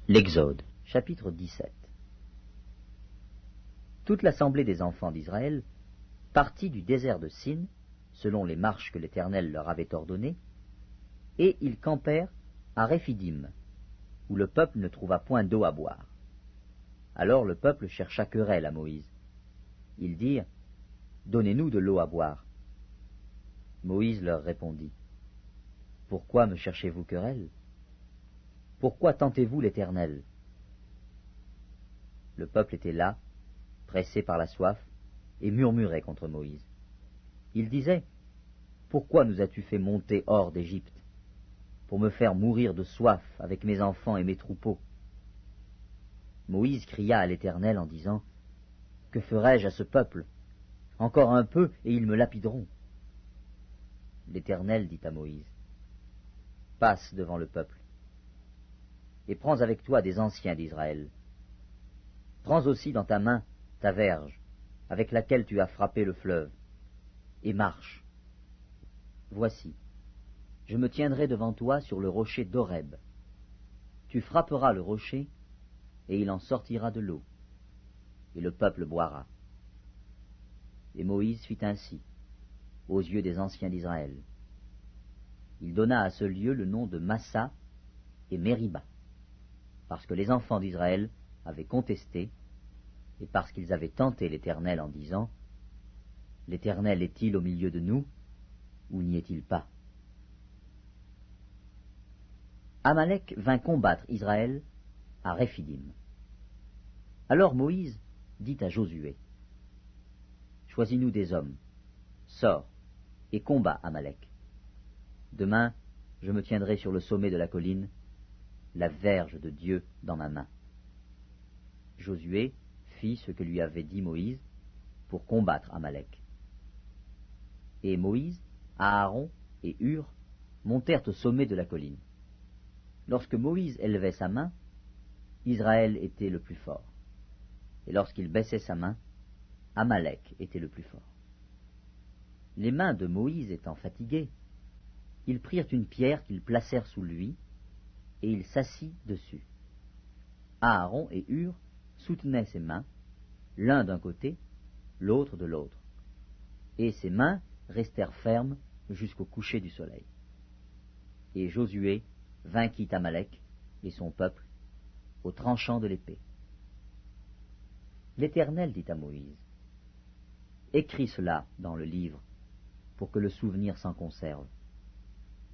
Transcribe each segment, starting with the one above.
L'Exode, chapitre 17. Toute l'assemblée des enfants d'Israël partit du désert de Sin, selon les marches que l'Éternel leur avait ordonnées, et ils campèrent à Réphidim, où le peuple ne trouva point d'eau à boire. Alors le peuple chercha querelle à Moïse. Ils dirent, « Donnez-nous de l'eau à boire. » Moïse leur répondit, « Pourquoi me cherchez-vous querelle? Pourquoi tentez-vous l'Éternel? » Le peuple était là, pressé par la soif, et murmurait contre Moïse. Il disait, « Pourquoi nous as-tu fait monter hors d'Égypte, pour me faire mourir de soif avec mes enfants et mes troupeaux? » Moïse cria à l'Éternel en disant, « Que ferai-je à ce peuple? Encore un peu, et ils me lapideront. » L'Éternel dit à Moïse, « Passe devant le peuple, et prends avec toi des anciens d'Israël. Prends aussi dans ta main ta verge, avec laquelle tu as frappé le fleuve, et marche. Voici, je me tiendrai devant toi sur le rocher d'Horeb. Tu frapperas le rocher, et il en sortira de l'eau, et le peuple boira. » Et Moïse fit ainsi, aux yeux des anciens d'Israël. Il donna à ce lieu le nom de Massa et Mériba, parce que les enfants d'Israël avaient contesté, et parce qu'ils avaient tenté l'Éternel en disant, « L'Éternel est-il au milieu de nous, ou n'y est-il pas ?» Amalek vint combattre Israël à Réphidim. Alors Moïse dit à Josué, « Choisis-nous des hommes, sors, et combat Amalek. Demain, je me tiendrai sur le sommet de la colline, la verge de Dieu dans ma main. » Josué fit ce que lui avait dit Moïse pour combattre Amalek. Et Moïse, Aaron et Hur montèrent au sommet de la colline. Lorsque Moïse élevait sa main, Israël était le plus fort. Et lorsqu'il baissait sa main, Amalek était le plus fort. Les mains de Moïse étant fatiguées, ils prirent une pierre qu'ils placèrent sous lui, et il s'assit dessus. Aaron et Hur soutenaient ses mains, l'un d'un côté, l'autre de l'autre, et ses mains restèrent fermes jusqu'au coucher du soleil. Et Josué vainquit Amalek et son peuple au tranchant de l'épée. L'Éternel dit à Moïse, « Écris cela dans le livre, pour que le souvenir s'en conserve,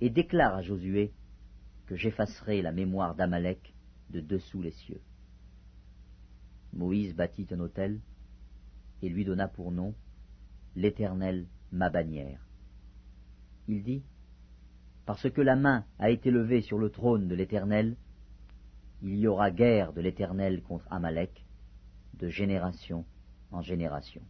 et déclare à Josué que j'effacerai la mémoire d'Amalek de dessous les cieux. » Moïse bâtit un autel, et lui donna pour nom « L'Éternel, ma bannière ». Il dit, « Parce que la main a été levée sur le trône de l'Éternel, il y aura guerre de l'Éternel contre Amalek, de génération en génération. »